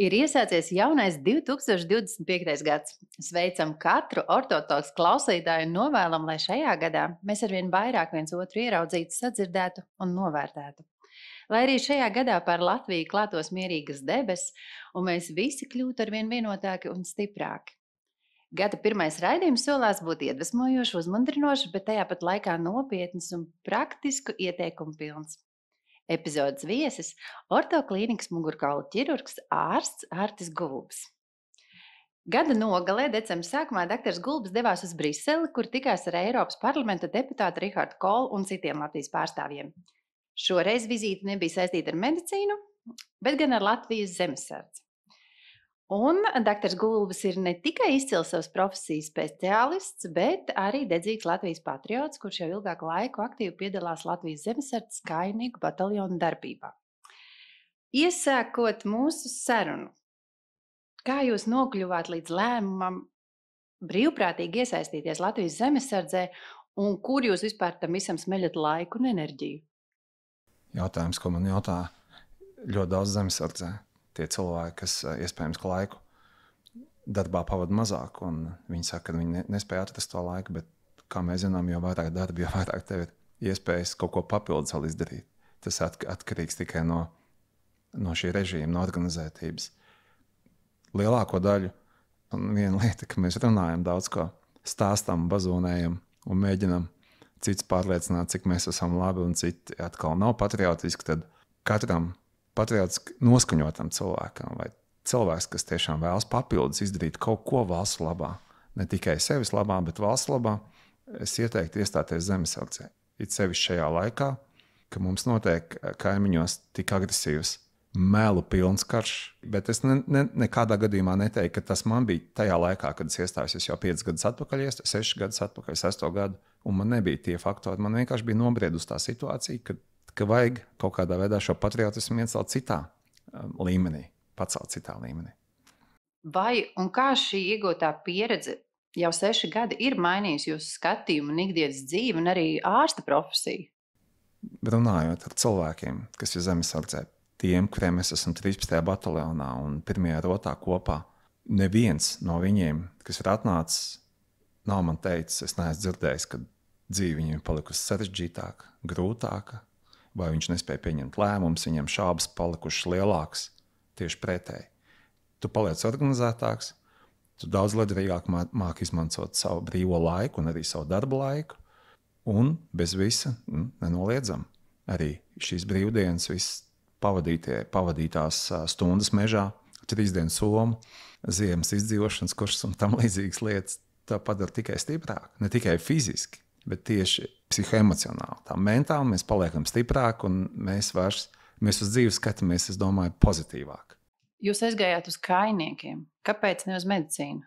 Ir iesācies jaunais 2025. gads. Sveicam katru ortodoksu klausītāju un novēlam, lai šajā gadā mēs arvien vairāk viens otru ieraudzītu, sadzirdētu un novērtētu. Lai arī šajā gadā par Latviju klātos mierīgas debesis, un mēs visi kļūtu arvien vienotāki un stiprāki. Gada pirmais raidījums solās būt iedvesmojošs, uzmundrinošs, bet tajā pat laikā nopietns un praktisku ieteikumu pilns. Epizodes viesis - ortoklīnikas mugurkaulu ķirurgs ārsts Artis Gulbs. Gada nogalē, decembra sākumā, dr. Gulbs devās uz Briseli, kur tikās ar Eiropas parlamenta deputātu Rihardu Kolu un citiem Latvijas pārstāvjiem. Šoreiz vizīte nebija saistīta ar medicīnu, bet gan ar Latvijas zemesardzi. Un dr. Gulbs ir ne tikai izcils savas profesijas speciālists, bet arī dedzīgs Latvijas patriots, kurš jau ilgāku laiku aktīvi piedalās Latvijas zemesardzes kājnieku bataljonu darbībā. Iesākot mūsu sarunu, kā jūs nokļuvāt līdz lēmumam brīvprātīgi iesaistīties Latvijas zemesardzē un kur jūs vispār tam visam smeļat laiku un enerģiju? Jautājums, ko man jautā ļoti daudz zemesardzē. Tie cilvēki, kas iespējams ka laiku darbā pavada mazāk, un viņi saka, ka viņi nespēja atrast to laiku, bet, kā mēs zinām, jo vairāk darba, jo vairāk tev ir iespējas kaut ko papildus vēl izdarīt. Tas atkarīgs tikai no šī režīma, no organizētības. Lielāko daļu, un viena lieta, ka mēs runājam daudz ko, stāstam, bazonējam un mēģinam cits pārliecināt, cik mēs esam labi, un citi atkal nav patriotiski, tad katram patriotiski noskaņotam cilvēkam, vai cilvēks, kas tiešām vēlas papildus izdarīt kaut ko valsts labā, ne tikai sevis labā, bet valsts labā, es ieteiktu iestāties zemesardzē. It sevišķi šajā laikā, ka mums notiek kaimiņos tik agresīvs, melu pilns karš, bet es nekādā gadījumā neteiktu, ka tas man bija tajā laikā, kad es iestājos. Es jau 5 gadus atpakaļ, 6 gadus atpakaļ, 6 gadu, un man nebija tie faktori. Man vienkārši bija nobriedusi tā situācija, ka vajag kaut kādā veidā šo patriotismu iecelt citā līmenī, pacelt citā līmenī. Vai un kā šī iegūtā pieredze jau 6 gadi ir mainījusi jūsu skatījumu un ikdienas dzīvi un arī ārsta profesiju? Runājot ar cilvēkiem, kas ir zemesardzē, tiem, kuriem es esmu 13. bataljonā un 1. rotā kopā, neviens no viņiem, kas ir atnācis, nav man teicis, es neesmu dzirdējis, ka dzīve viņiem ir palikusi sarežģītāka, grūtāka, vai viņš nespēja pieņemt lēmumus, viņam šābas palikušas lielākas, tieši pretēji. Tu paliec organizētāks, tu daudz liederīgāk māki izmantot savu brīvo laiku un arī savu darba laiku, un bez visa, nenoliedzam, arī šīs brīvdienas, viss pavadītās stundas mežā, 3 dienu somu, ziemas izdzīvošanas kursus un tam līdzīgas lietas, tā padara tikai stiprāk, ne tikai fiziski, bet tieši psihoemocionāli. Tā mentāli mēs paliekam stiprāki un mēs uz dzīvi skatāmies, es domāju, pozitīvāk. Jūs aizgājāt uz kājniekiem. Kāpēc ne uz medicīnu?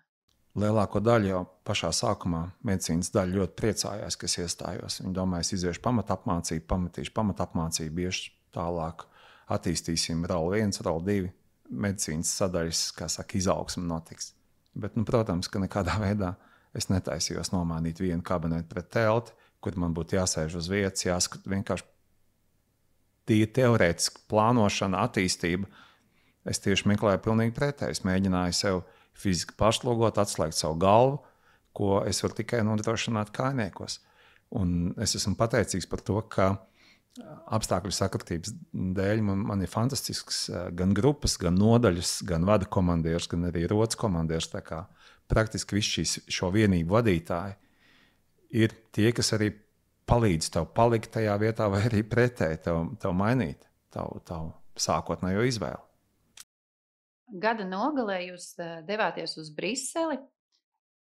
Lielāko daļu jau pašā sākumā medicīnas daļa ļoti priecājās, ka es iestājos. Viņi domāja, es iziešu pamatīšu pamatapmācību, iešu tālāk, attīstīsim RAL 1, RAL 2, medicīnas sadaļas, kā saka, izaugsme notiks. Bet, protams, ka nekādā veidā es netaisījos nomainīt vienu kabinetu pret telti, kur man būtu jāsēž uz vietas, jāskat vienkārši tīri teorētiski plānošana, attīstība. Es tieši meklēju pilnīgi pretēji. Es mēģināju sev fiziski pašlogot, atslēgt savu galvu, ko es varu tikai nodrošināt kājniekos. Un es esmu pateicīgs par to, ka apstākļu sakritības dēļ man ir fantastisks gan grupas, gan nodaļas, gan vada komandieris, gan arī rotas komandieris. Tā kā praktiski visi šo vienību vadītāji ir tie, kas arī palīdz tev palikt tajā vietā, vai arī pretēji tev mainīt tavu sākotnējo izvēli. Gada nogalē jūs devāties uz Briseli.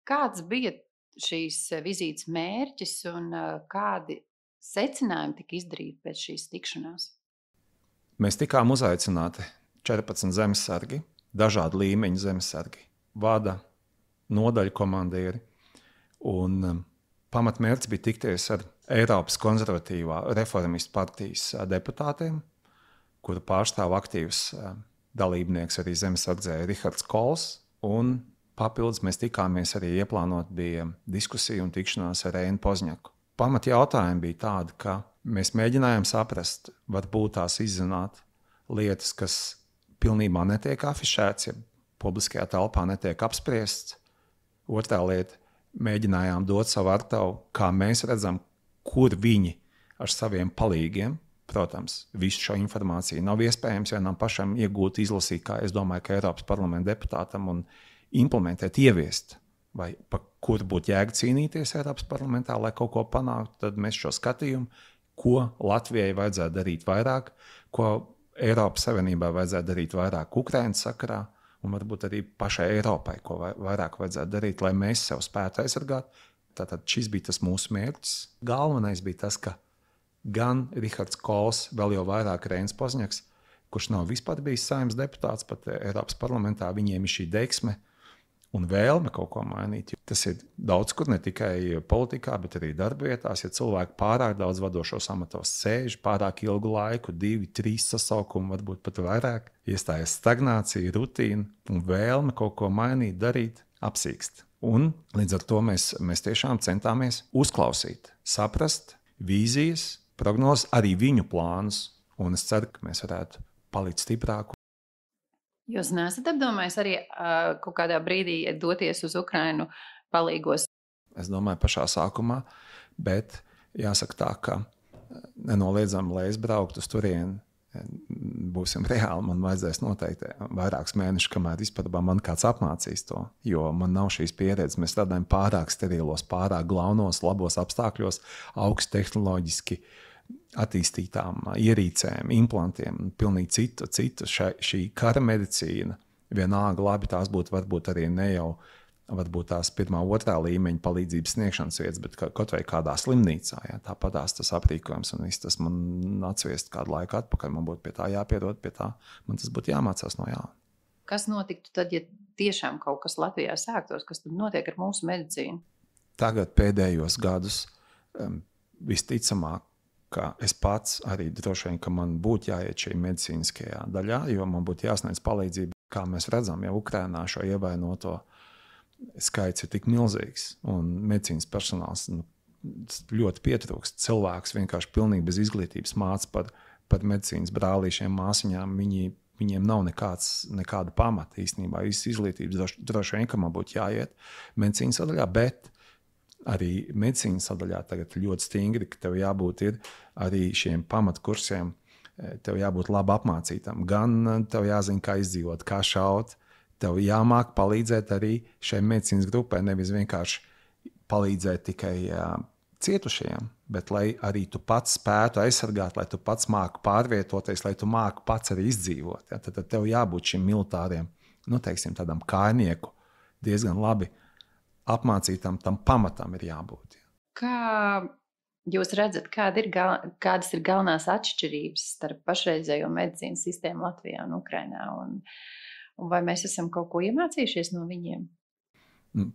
Kāds bija šīs vizītes mērķis un kādi secinājumi tika izdarīti pēc šīs tikšanās? Mēs tikām uzaicināti 14 zemesargi, dažādu līmeņu zemesargi, vada, nodaļu komandieri. Un pamatmērķis bija tikties ar Eiropas konservatīvā reformistu partijas deputātiem, kuru pārstāv aktīvs dalībnieks arī zemesardzē Rihards Kols. Un papildus mēs tikāmies arī ieplānot bija diskusija un tikšanās ar Reinu Pozņaku. Pamat jautājumi bija tādi, ka mēs mēģinājām saprast, varbūt tās izzināt lietas, kas pilnībā netiek afišēts, ja publiskajā telpā netiek apspriests. Otrā lieta - mēģinājām dot savu artavu, kā mēs redzam, kur viņi ar saviem palīgiem. Protams, visu šo informāciju nav iespējams vienam pašam iegūt, izlasīt, kā es domāju, ka Eiropas parlamenta deputātam un implementēt, ieviest, vai par kuru būtu jēga cīnīties Eiropas parlamentā, lai kaut ko panāktu. Tad mēs šo skatījumu, ko Latvijai vajadzētu darīt vairāk, ko Eiropas Savienībā vajadzētu darīt vairāk Ukrainas sakarā, un varbūt arī pašai Eiropai, ko vairāk vajadzētu darīt, lai mēs sev spētu aizsargāt. Tātad šis bija tas mūsu mērķis. Galvenais bija tas, ka gan Rihards Kols, vēl jau vairāk Reinis Pozņaks, kurš nav vispār bijis Saeimas deputāts, pat Eiropas parlamentā, viņiem ir šī deksme un vēlme kaut ko mainīt. Tas ir daudz kur, ne tikai politikā, bet arī darbvietās. Ja cilvēki pārāk daudz vadošos amatos sēž, pārāk ilgu laiku, 2, 3 sasaukumi, varbūt pat vairāk, iestājas stagnācija, rutīna un vēlme kaut ko mainīt, darīt, apsīkst. Un līdz ar to mēs tiešām centāmies uzklausīt, saprast vīzijas, prognozes, arī viņu plānus, un es ceru, ka mēs varētu palikt stiprāki. Jūs neesat apdomājis arī kaut kādā brīdī doties uz Ukrainu palīgos? Es domāju, pašā sākumā, bet jāsaka tā, ka nenoliedzami, lai es brauktu uz turieni, būsim reāli, man vajadzēs noteikti vairākus mēnešus, kamēr vispār man kāds apmācīs to, jo man nav šīs pieredzes. Mēs strādājam pārāk sterilos, pārāk glaunos, labos apstākļos, augstu tehnoloģiski attīstītām ierīcēm, implantiem, pilnīgi citu. Šī kara medicīna, vienalga labi, tās būtu varbūt arī ne jau varbūt tās 1., 2. līmeņa palīdzības sniegšanas vietas, bet kaut vai kādā slimnīcā. Ja, tāpat tas aprīkojums un viss tas man atsviest kādu laiku atpakaļ. Man būtu pie tā jāpierod, pie tā man tas būtu jāmācās no jauna. Kas notiktu tad, ja tiešām kaut kas Latvijā sāktos? Kas tad notiek ar mūsu medicīnu? Tagad pēdējos gadus visticamāk, ka es pats arī droši vien, ka man būtu jāiet šī medicīniskajā daļā, jo man būtu jāsniedz palīdzību, kā mēs redzam, ja Ukrainā šo ievainoto skaits ir tik milzīgs, un medicīnas personāls ļoti pietrūkst. Cilvēks vienkārši pilnīgi bez izglītības māca par medicīnas brālīšiem, māsiņām. Viņiem nav nekāda pamata īstenībā. Visas izglītības droši vien, ka man būtu jāiet medicīnas sadaļā, bet arī medicīnas sadaļā tagad ļoti stingri, ka tev jābūt ir arī šiem pamatkursiem, tev jābūt labi apmācītam. Gan tev jāzina, kā izdzīvot, kā šaut, tev jāmāk palīdzēt arī šai medicīnas grupai, nevis vienkārši palīdzēt tikai cietušajiem, bet lai arī tu pats spētu aizsargāt, lai tu pats māki pārvietoties, lai tu māki pats arī izdzīvot. Ja? Tad tev jābūt šim militāriem, teiksim, tādam kājnieku diezgan labi apmācītam, tam pamatam ir jābūt. Ja. Kā jūs redzat, kādas ir galvenās atšķirības starp pašreizējo medicīnas sistēmu Latvijā un Ukrainā? Un vai mēs esam kaut ko iemācījušies no viņiem?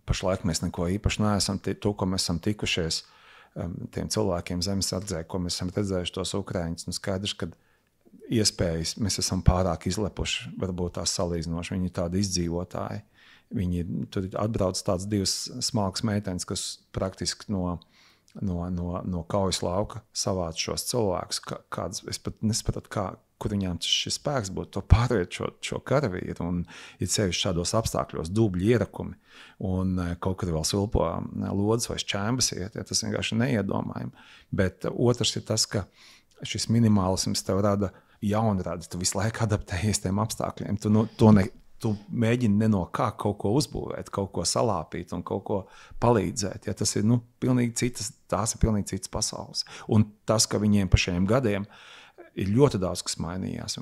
Pašlaik mēs neko īpaši neesam. To, ko mēs esam tikušies tiem cilvēkiem zemesardzē, ko mēs esam redzējuši tos ukraiņus, skaidrs, ka iespējas mēs esam pārāk izlepuši, varbūt tās salīdzinoši. Viņi ir tādi izdzīvotāji. Tur atbrauc tādas 2 smalkas meitenes, kas praktiski no kaujas lauka savāc šos cilvēkus. Es pat nesapratu, kur viņām šis spēks būtu to pārviet šo karavīru. Un ir sevišķi šādos apstākļos dubļi ierakumi un kaut kad vēl svilpo lodes vai šķēmbas iet. Ja, tas vienkārši neiedomājami. Bet otrs ir tas, ka šis minimālisms tev rada jaunradi. Tu visu laiku adaptējies tiem apstākļiem. Tu mēģini ne no kā kaut ko uzbūvēt, kaut ko salāpīt un kaut ko palīdzēt. Ja, tas ir tās ir pilnīgi citas pasaules. Un tas, ka viņiem pa šiem gadiem ir ļoti daudz, kas mainījās.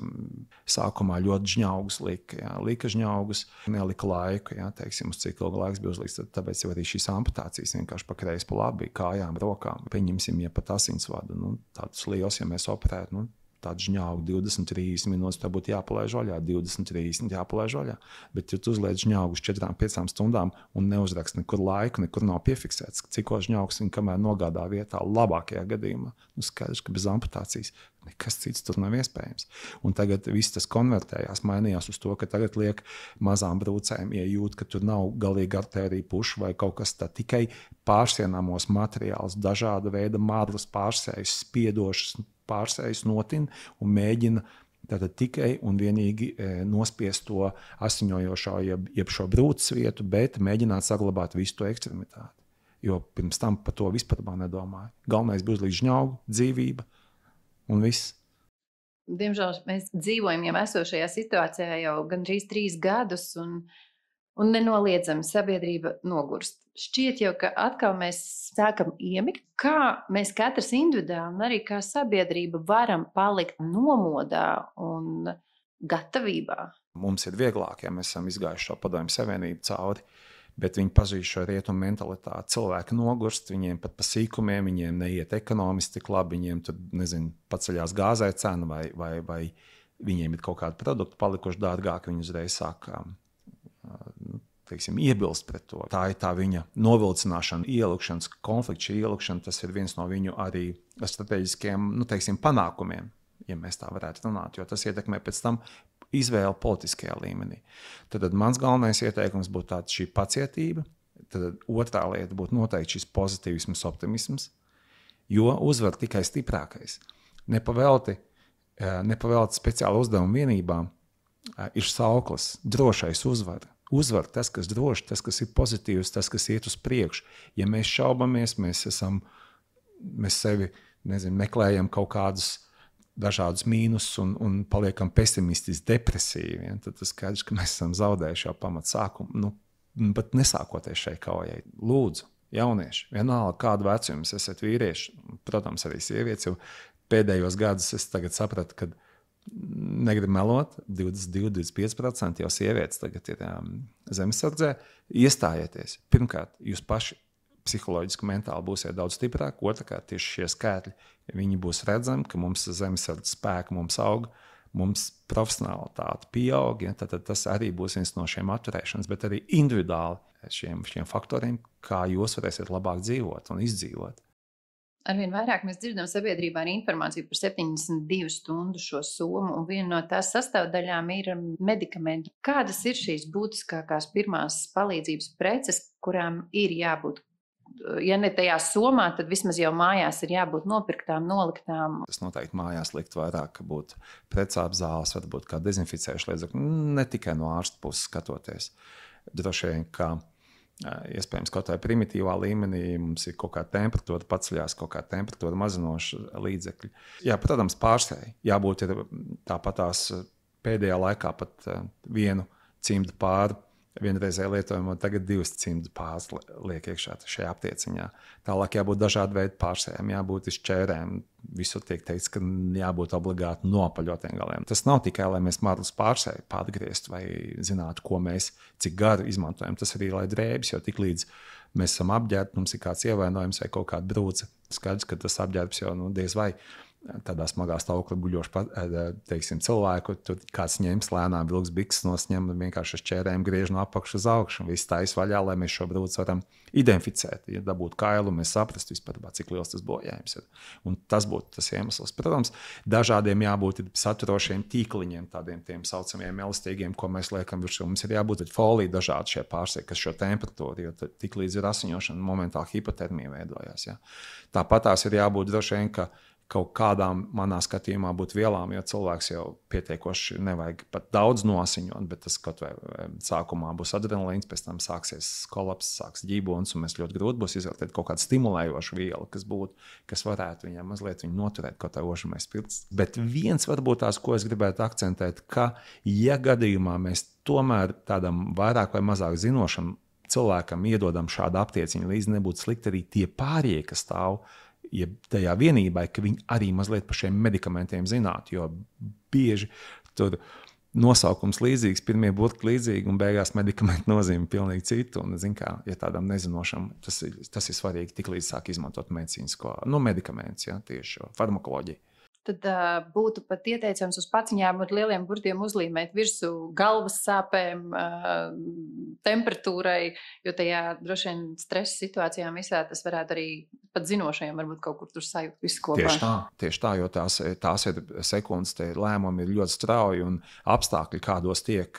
Sākumā ļoti žņaugus lika žņaugus, nelika laiku, ja, teiksim, uz cik ilgu laiks bija uzlikts. Tāpēc jau arī šīs amputācijas vienkārši pa kreisi, pa labi, kājām, rokām. Pieņemsim, ja pat asinsvadu, tādus liels, ja mēs operētu, tādu žņaugu 20-30 minūtes, tā būtu jāpalaiž vaļā, 20-30 jāpalaiž vaļā. Bet, ja tu uzliec žņaugu uz 4-5 stundām un neuzrakst nekur laiku, nekur nav piefiksēts, cikko žņaugs viņi kamēr nogādā vietā, labākajā gadījumā, skaidrs, ka bez amputācijas nekas cits tur nav iespējams. Un tagad viss tas konvertējās, mainījās uz to, ka tagad liek mazām brūcēm iejūt, ka tur nav galīgi artērija puša vai kaut kas tā, tikai pārsienāmos materiālus, dažāda veida marlas pārsējas, spiedošas pārsējas notin un mēģina Tātad tikai un vienīgi nospiest to asiņojošo, jeb šo brūces vietu, bet mēģināt saglabāt visu to ekstremitāti. Jo pirms tam par to vispār nedomāju. Galvenais bija uzlīdz žņaugu, dzīvība un viss. Diemžēl mēs dzīvojam jau esošajā situācijā jau gandrīz 3 gadus, un nenoliedzami sabiedrība nogurst. Šķiet jau, ka atkal mēs sākam iemigt, kā mēs katrs individuāli un arī kā sabiedrība varam palikt nomodā un gatavībā. Mums ir vieglāk, ja mēs esam izgājuši šo padomju savienību cauri, bet viņi pazīst šo rietumu mentalitāti. Cilvēki nogurst, viņiem pat pa sīkumiem, viņiem neiet ekonomiski tik labi, viņiem tur, paceļās gāzē cena vai viņiem ir kaut kādi produkti palikuši dārgāki, viņi uzreiz sāk iebilst pret to. Tā ir tā viņa novilcināšana, ielikšanas, konflikts ielikšana, tas ir viens no viņu arī strateģiskiem, panākumiem, ja mēs tā varētu runāt, jo tas ietekmē pēc tam izvēle politiskajā līmenī. Tad mans galvenais ieteikums būtu tāds šī pacietība, tad otrā lieta būtu noteikti šis pozitīvisms, optimisms, jo uzvar tikai stiprākais. Nepavelti speciāla uzdevuma vienībām ir sauklis, drošais uzvar. Uzvar tas, kas droši, tas, kas ir pozitīvs, tas, kas iet uz priekšu. Ja mēs šaubamies, mēs sevi, meklējam kaut kādus dažādus mīnusus un paliekam pesimistiski, depresīvi, tad tas skaidrs, ka mēs esam zaudējuši jau pamat sākumu. Pat nesākoties šai kaujai. Lūdzu, jaunieši, vienalga kādu vecumu esat vīrieši, protams, arī sievietes, jo pēdējos gadus es tagad sapratu, ka negribu melot, 22-25% jau sievietes tagad ir zemesardzē. Iestājieties. Pirmkārt, jūs paši psiholoģiski, mentāli būsiet daudz stiprāki. Otrkārt, tieši šie skaitļi, ja viņi būs redzami, ka mums zemesardzes spēka mums aug, mums profesionālitāte pieaug, tad tas arī būs viens no šiem atturēšanas, bet arī individuāli šiem faktoriem, kā jūs varēsiet labāk dzīvot un izdzīvot. Arvien vairāk mēs dzirdam sabiedrībā arī informāciju par 72 stundu šo somu, un viena no tās sastāvdaļām ir medikamenti. Kādas ir šīs būtiskākās pirmās palīdzības preces, kurām ir jābūt? Ja ne tajā somā, tad vismaz jau mājās ir jābūt nopirktām, noliktām. Tas noteikti mājās likt vairāk, ka būtu precāpzāles, varbūt kā dezinficējuši līdzekļi, ne tikai no ārsta puses skatoties. Droši vien, ka iespējams kaut vai primitīvā līmenī mums ir kaut kā temperatūra paceļās, kaut kā temperatūra mazinoša līdzekļi. Jā, protams, pārsēji. Jābūt ir tāpatās pēdējā laikā pat vienu cimdu pāri, vienreizēji lietojamo, tagad 2 cimdu pāris liek iekšā šajā aptieciņā. Tālāk jābūt dažādu veidu pārsējām, jābūt izšķērēm. Visur tiek teikts, ka jābūt obligāti nopaļotiem galiem. Tas nav tikai, lai mēs marlus pārsēju pārgriezt vai zinātu, ko mēs, cik garu izmantojam. Tas arī, lai drēbis, jo tik līdz mēs esam apģērbti, mums ir kāds ievainojums vai kaut kāda brūce. Skaidrs, ka tas apģērbs jau diez vai tādā smagā stāvoklī guļošu cilvēku, tur kāds ņems lēnām vilks bikses nosņem, vienkārši šķērēm griež no apakšas uz augšu, un viss tais vaļā, lai mēs šo brūci varam identificēt. Ja dabūtu kailu, mēs saprastu vispār, cik liels tas bojājums ir. Un tas būtu tas iemesls. Protams, dažādiem jābūt saturošiem tīkliņiem, tādiem tiem saucamiem elastīgiem, ko mēs liekam virsū. Mums ir jābūt folija dažādi šie pārsēji, kas šo temperatūru, jo tik līdz ir asiņošana, momentāli hipotermija veidojās. Ja. Tāpat tās ir jābūt droši vien, ka kaut kādām manā skatījumā būtu vielām, jo cilvēks jau pietiekoši nevajag pat daudz nosiņot, bet tas kaut vai sākumā būs adrenalīns, pēc tam sāksies kolaps, sāks ģībonis, un mēs ļoti grūti būs izvērtēt kaut kādu stimulējošu vielu, kas varētu viņam mazliet viņu noturēt kaut kā ožamais pirts. Bet viens varbūt tās, ko es gribētu akcentēt, ka ja gadījumā mēs tomēr tādam vairāk vai mazāk zinošam cilvēkam iedodam šādu aptieciņu, līdz nebūtu slikti arī tie pārējie, kas stāv ja tajā vienībai, ka viņi arī mazliet par šiem medikamentiem zinātu, jo bieži tur nosaukums līdzīgs, pirmie burti līdzīgi un beigās medikamenti nozīmē pilnīgi citu. Un, kā, ja tādam nezinošam, tas ir svarīgi tik līdz sāk izmantot medicīnisko, medikamentus, ja, tieši šo farmakoloģiju. Tad būtu pat ieteicams uz paciņām ar lieliem burtiem uzlīmēt virsū galvas sāpēm, temperatūrai, jo tajā droši vien stresa situācijām visā tas varētu arī pat zinošajiem varbūt kaut kur tur sajūt visu kopā. Tieši tā, jo tās ir sekundes, tie lēmumi ir ļoti strauji un apstākļi, kādos tiek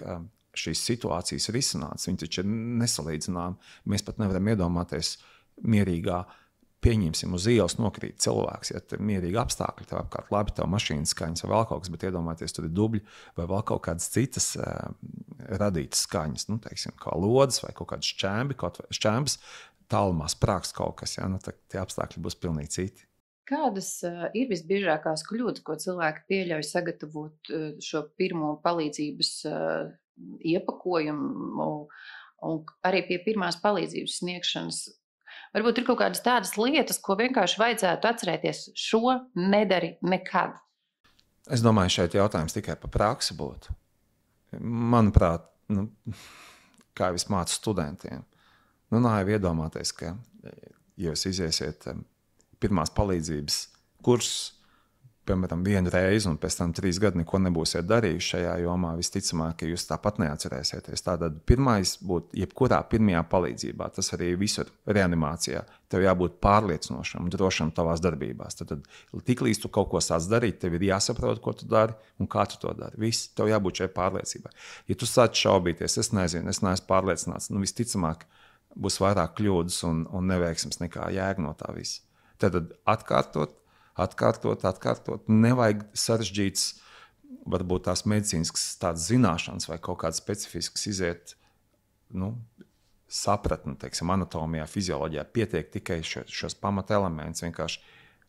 šīs situācijas risināts, viņi taču ir nesalīdzināmi. Mēs pat nevaram iedomāties mierīgā pieņemsim, uz ielas nokrīt cilvēks, ja tev mierīgi apstākļi, tev apkārt labi, tev mašīnas skaņas vai vēl kaut kas, bet iedomājieties, tur ir dubļi vai vēl kaut kādas citas radītas skaņas, nu, teiksim, kā lodes vai kaut kādas šķēmbas, tālumā sprākst kaut kas, ja, nu, tie apstākļi būs pilnīgi citi. Kādas ir visbiežākās kļūdas, ko cilvēki pieļauj sagatavot šo pirmo palīdzības iepakojumu un arī pie pirmās palīdzības sniegšanas? Varbūt ir kaut kādas tādas lietas, ko vienkārši vajadzētu atcerēties. Šo nedari nekad. Es domāju, šeit jautājums tikai par praksi būtu. Manuprāt, nu, kā jau es mācu studentiem, nu, nav iedomāties, ka jūs iziesiet pirmās palīdzības kursus, piemēram, 1 reizi, un pēc tam 3 gadi neko nebūsiet darījuši šajā jomā, visticamāk, ka jūs tāpat neatcerēsieties. Tātad pirmais būtu jebkurā pirmajā palīdzībā, tas arī visur reanimācijā. Tev jābūt pārliecinošam un drošam tavās darbībās. Tad tiklīdz tu kaut ko sāc darīt, tev ir jāsaprot, ko tu dari un kā tu to dari. Viss, tev jābūt šai pārliecībai. Ja tu sāc šaubīties, es nezinu, es neesmu pārliecināts, nu visticamāk būs vairāk kļūdas un neveiksmes nekā jēga no tā visa. Tad atkārtot, nevajag sarežģītas, varbūt tās medicīniskas tādas zināšanas vai kaut kādas specifiskas iziet, nu, sapratni, teiksim, anatomijā, fizioloģijā. Pietiek tikai šos pamatelementus vienkārši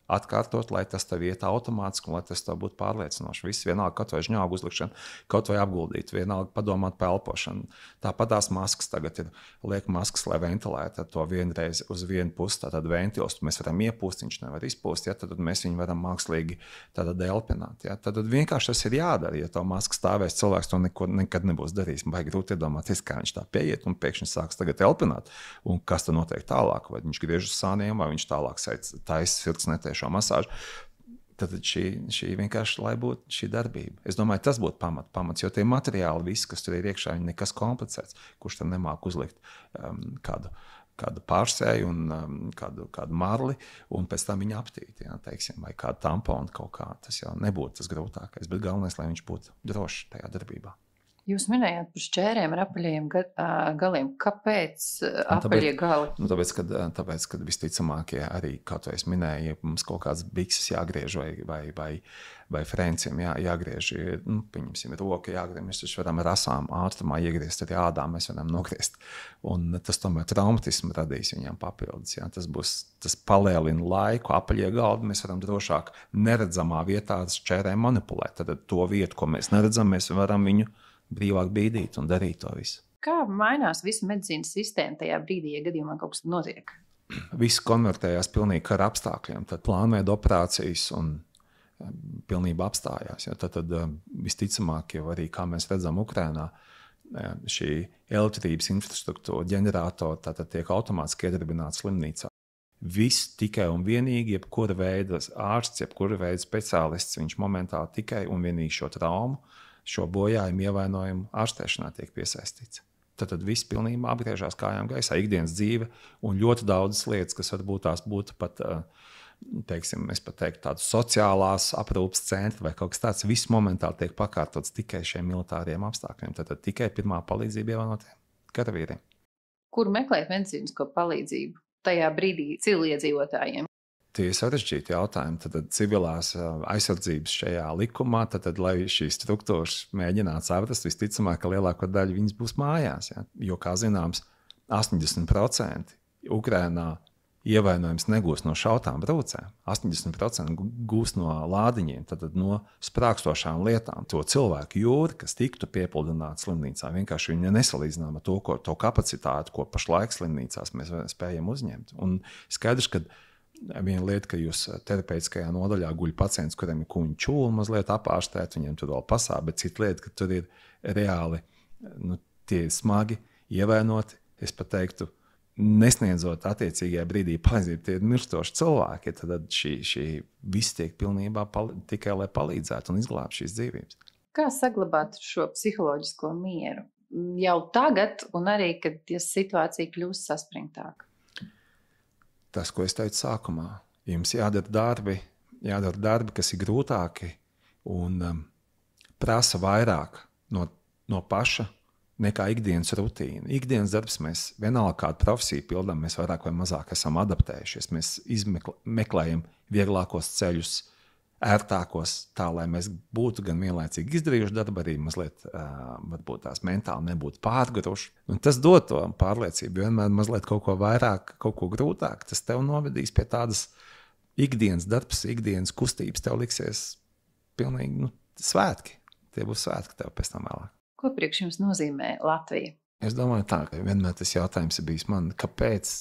atkārtot, lai tas tev iet automātiski un lai tas tev būtu pārliecinoši. Viss vienalga, kaut vai žņaugu uzlikšana, kaut vai apguldīt, vienalga padomāt par elpošanu. Tāpat tās maskas tagad ir, liek maskas, lai ventilētu to vienreiz uz vienu pusi, tātad ventils, mēs varam iepūst, viņš nevar izpūst, ja, tad mēs viņu varam mākslīgi elpināt. Ja. Tad vienkārši tas ir jādara, ja to masku stāvēs, cilvēks to nekad nebūs darījis. Baigi grūti iedomāties, kā viņš tā pieiet un pēkšņi sāks tagad elpināt, un kas tad notiek tālāk, vai viņš griež uz sāniem, vai viņš tālāk taisa sirdsnetē šo masāžu. Tad šī vienkārši, lai būtu šī darbība. Es domāju, tas būtu pamats, jo tie materiāli, visi, kas tur ir iekšā, viņi nekas komplicēts, kurš tam nemāk uzlikt kādu pārsēju un kādu marli, un pēc tam viņu aptīt, ja, teiksim, vai kādu tamponu kaut kā. Tas jau nebūtu tas grūtākais, bet galvenais, lai viņš būtu drošs tajā darbībā. Jūs minējāt par šķērēm ar apaļajiem galiem. Kāpēc apaļie gali? Nu, tāpēc, kad visticamāk, ja arī kaut vai es minēju, ja mums kaut kāds bikses jāgriež vai frenciem jāgriež, nu, pieņemsim, roka jāgriež, mēs taču varam rasām ātrumā iegriezt, arī ādām mēs varam nogriezt. Un tas tomēr traumatismu radīs viņam papildus. Ja. Tas palielina laiku, apaļie galdi, mēs varam drošāk neredzamā vietā šķērēm manipulēt. Tad to vietu, ko mēs neredzam, mēs varam viņu brīvāk bīdīt un darīt to visu. Kā mainās visa medicīnas sistēma tajā brīdī, ja gadījumā kaut kas notiek? Viss konvertējās pilnīgi kara apstākļiem, tad plānveida operācijas un pilnībā apstājās. Ja? Tad visticamāk, jau arī, kā mēs redzam Ukrainā, šī elektrības infrastruktūra, ģeneratori, tātad tiek automātiski iedarbināts slimnīcā. Viss tikai un vienīgi, jebkura veida ārsts, jebkura veida speciālists, viņš momentāli tikai un vienīgi šo traumu, šo bojājumu ievainojumu ārstēšanā tiek piesaistīts. Tad viss pilnībā apgriežās kājām gaisā, ikdienas dzīve un ļoti daudzas lietas, kas varbūt tās būtu pat, teiksim, es pat teiktu, tādas sociālās aprūpes centri vai kaut kas tāds, viss momentāli tiek pakārtots tikai šiem militāriem apstākļiem. Tad tikai pirmā palīdzība ievainotiem karavīriem. Kur meklēt medicīnisko palīdzību tajā brīdī civiliedzīvotājiem? Tie ir sarežģīti jautājumi. Tad civilās aizsardzības šajā likumā, tad lai šīs struktūras mēģinātu saprast, visticamāk, ka lielāko daļu viņas būs mājās. Ja? Jo, kā zināms, 80% Ukrainā ievainojums negūst no šautām brūcēm. 80% gūst no lādiņiem, tad no sprākstošām lietām. To cilvēku jūri, kas tiktu piepildīta slimnīcā, vienkārši viņa nesalīdzinām ar to kapacitāti, ko pašlaik slimnīcās mēs spējam uzņemt. Un skaidrs, ka viena lieta, ka jūs terapeitiskajā nodaļā guļ pacients, kuriem ir kuņu čūla mazliet apārstēt, viņiem tur vēl pasāp, bet cita lieta, ka tur ir reāli, nu, tie ir smagi ievainoti, es pat teiktu, nesniedzot attiecīgajā brīdī palīdzību, tie ir mirstoši cilvēki, tad šī viss tiek pilnībā tikai, lai palīdzētu un izglābtu šīs dzīvības. Kā saglabāt šo psiholoģisko mieru? Jau tagad un arī, kad situācija kļūst saspringtāka. Tas, ko es teicu sākumā, jums jādara darbi, kas ir grūtāki un prasa vairāk no paša nekā ikdienas rutīna. Ikdienas darbs mēs vienalga kādu profesiju pildām, mēs vairāk vai mazāk esam adaptējušies. Mēs meklējam vieglākos ceļus, ērtākos, tā lai mēs būtu gan vienlaicīgi izdarījuši darbu, arī mazliet varbūt tās mentāli nebūtu pārguruši. Un tas dod to pārliecību, vienmēr mazliet kaut ko vairāk, kaut ko grūtāk. Tas tev novedīs pie tādas ikdienas darbs, ikdienas kustības. Tev liksies pilnīgi svētki. Tie būs svētki tev pēc tam vēlāk. Ko priekš jums nozīmē Latvija? Es domāju tā, ka vienmēr tas jautājums ir bijis man, kāpēc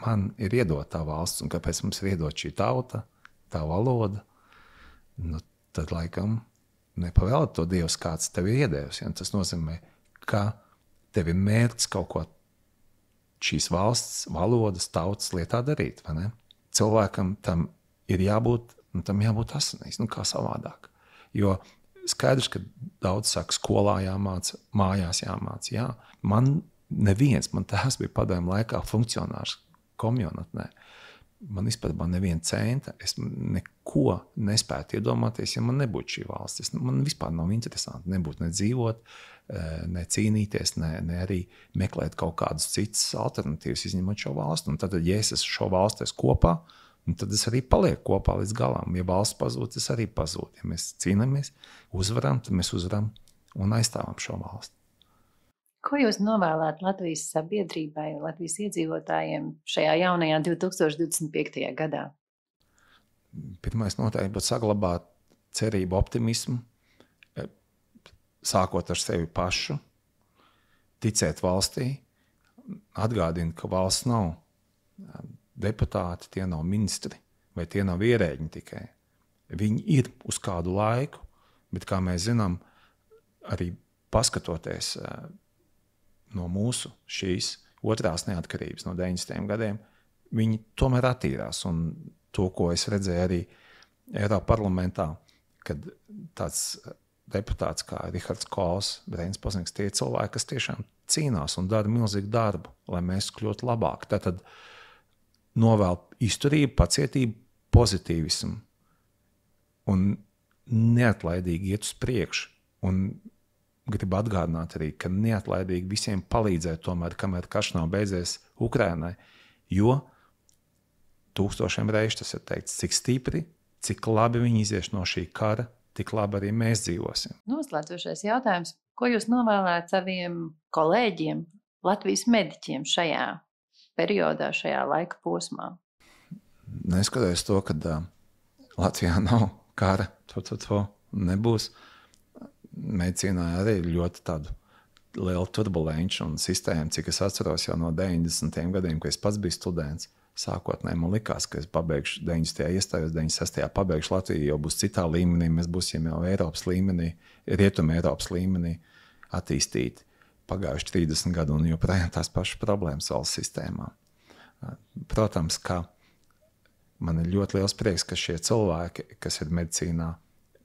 man ir iedota tā valsts un kāpēc mums ir iedota šī tauta, tā valoda. Tad laikam nepavēlēt to Dievs, kāds tev ir iedevis. Ja? Tas nozīmē, ka tev ir mērķis kaut ko šīs valsts, valodas, tautas lietā darīt. Vai ne? Cilvēkam tam ir jābūt, tam jābūt asinīs, kā savādāk. Jo skaidrs, ka daudz saka, skolā jāmāca, mājās jāmāca. Jā, man tēvs bija padomju laikā funkcionārs komjonatnē. Man vispār neviena centa, es neko nespētu iedomāties, ja man nebūtu šī valsts. Man vispār nav interesanti nebūtu ne dzīvot, ne cīnīties, ne arī meklēt kaut kādus citus alternatīvas, izņemot šo valstu. Un tad, ja es esmu šo valstu kopā, tad es arī palieku kopā līdz galam. Ja valsts pazūd, es arī pazūdu. Ja mēs cīnāmies, uzvaram, tad mēs uzvaram un aizstāvam šo valsti. Ko jūs novēlētu Latvijas sabiedrībai, Latvijas iedzīvotājiem šajā jaunajā 2025. gadā? Pirmais noteikti būtu saglabāt cerību, optimismu, sākot ar sevi pašu, ticēt valstī, atgādina, ka valsts nav deputāti, tie nav ministri vai tie nav ierēģi tikai. Viņi ir uz kādu laiku, bet, kā mēs zinām, arī paskatoties no mūsu šīs otrās neatkarības no 90. gadiem, viņi tomēr attīrās. Un to, ko es redzēju arī Eiropas parlamentā, kad tāds deputāts kā Rihards Kols, Reinis Paznīgs, tie cilvēki, kas tiešām cīnās un dara milzīgu darbu, lai mēs kļūtu labāk. Tātad novēl izturību, pacietību, pozitīvismu un neatlaidīgi iet uz priekšu. Un gribu atgādināt arī, ka neatlaidīgi visiem palīdzēt tomēr, kamēr karš nav beidzies Ukrainai, jo tūkstošiem reižu tas ir teikts, cik stipri, cik labi viņi izieš no šī kara, tik labi arī mēs dzīvosim. Noslēdzošais jautājums. Ko jūs novēlētu saviem kolēģiem, Latvijas mediķiem šajā periodā, šajā laika posmā? Neskatoties to, ka Latvijā nav kara, to nebūs. Medicīnā arī ir ļoti tādu lielu turbulenci un sistēmu, cik es atceros jau no 90. gadiem, kad es pats biju students. Sākotnēji man likās, ka es pabeigšu 90. iestājos, 96. pabeigšu Latviju, jau būs citā līmenī, mēs būsim jau Eiropas līmenī, Rietuma Eiropas līmenī attīstīti. Pagājuši 30 gadu un joprojām tās pašas problēmas valsts sistēmā. Protams, ka man ir ļoti liels prieks, ka šie cilvēki, kas ir medicīnā,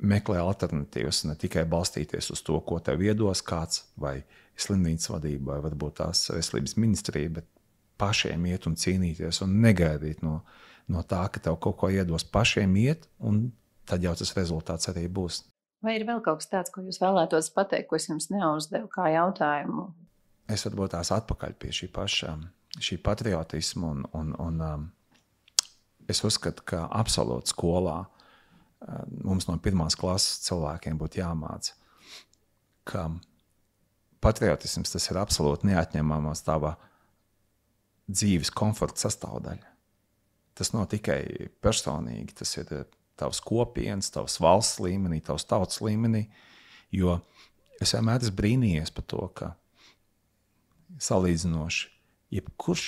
meklē alternatīvas, ne tikai balstīties uz to, ko tev iedos kāds, vai slimnīcas vadība, vai varbūt tās veselības ministrija, bet pašiem iet un cīnīties un negaidīt no tā, ka tev kaut ko iedos, pašiem iet, un tad jau tas rezultāts arī būs. Vai ir vēl kaut kas tāds, ko jūs vēlētos pateikt, ko es jums neuzdevu kā jautājumu? Es varbūt tās atpakaļ pie šī patriotisma un es uzskatu, ka absolūti skolā mums no pirmās klases cilvēkiem būtu jāmāca, ka patriotisms tas ir absolūti neatņemamās tava dzīves komforta sastāvdaļa. Tas nav tikai personīgi, tas ir tavs kopienas, tavs valsts līmenī, tavs tautas līmenī, jo es vienmēr esmu brīnījies par to, ka salīdzinoši jebkurš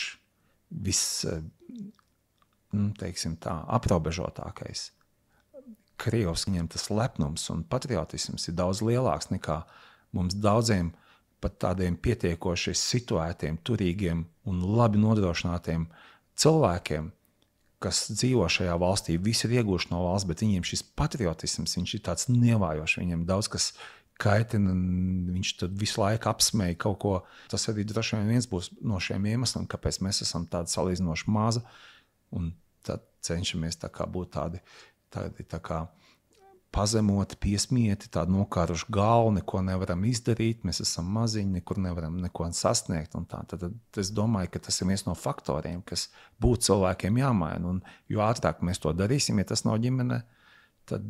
aprobežotākais Krievs, viņiem tas lepnums un patriotisms ir daudz lielāks nekā mums daudziem pat tādiem pietiekoši situētiem, turīgiem un labi nodrošinātiem cilvēkiem, kas dzīvo šajā valstī, visi ir ieguvuši no valsts, bet viņiem šis patriotisms, viņš ir tāds nevājošs, viņiem daudz kas kaitina, viņš tad visu laiku apsmēja kaut ko. Tas arī droši vien viens būs no šiem iemesliem, kāpēc mēs esam tādi salīdzinoši maza, un tad cenšamies tā kā būt tādi tā kā pazemoti, piesmieti, tādu nokāruši galvu, neko nevaram izdarīt, mēs esam maziņi, nekur nevaram neko sasniegt. Tad es domāju, ka tas ir viens no faktoriem, kas būtu cilvēkiem jāmaina. Un jo ātrāk mēs to darīsim, ja tas nav ģimene, tad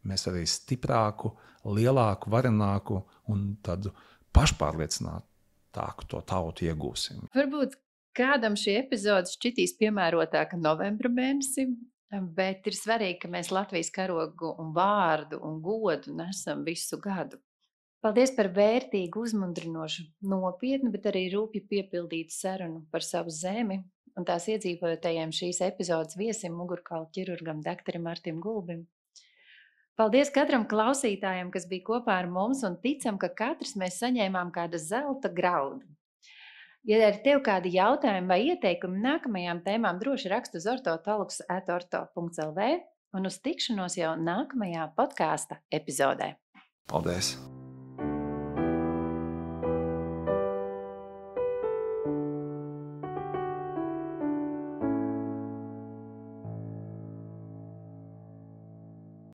mēs arī stiprāku, lielāku, varenāku un tādu pašpārliecinātāku to tautu iegūsim. Varbūt kādam šī epizode šķitīs piemērotāka novembra mēnesim, bet ir svarīgi, ka mēs Latvijas karogu un vārdu un godu nesam visu gadu. Paldies par vērtīgu, uzmundrinošu, nopietnu, bet arī rūpju piepildītu sarunu par savu zemi un tās iedzīvotājiem šīs epizodes viesim, mugurkaulu ķirurgam doktoram Artim Gulbim. Paldies katram klausītājam, kas bija kopā ar mums, un ticam, ka katrs mēs saņēmām kāda zelta graudu. Ja ir tev kādi jautājumi vai ieteikumi nākamajām tēmām, droši rakstu uz ortotologs@orto.lv un uz tikšanos jau nākamajā podkāsta epizodē. Paldies!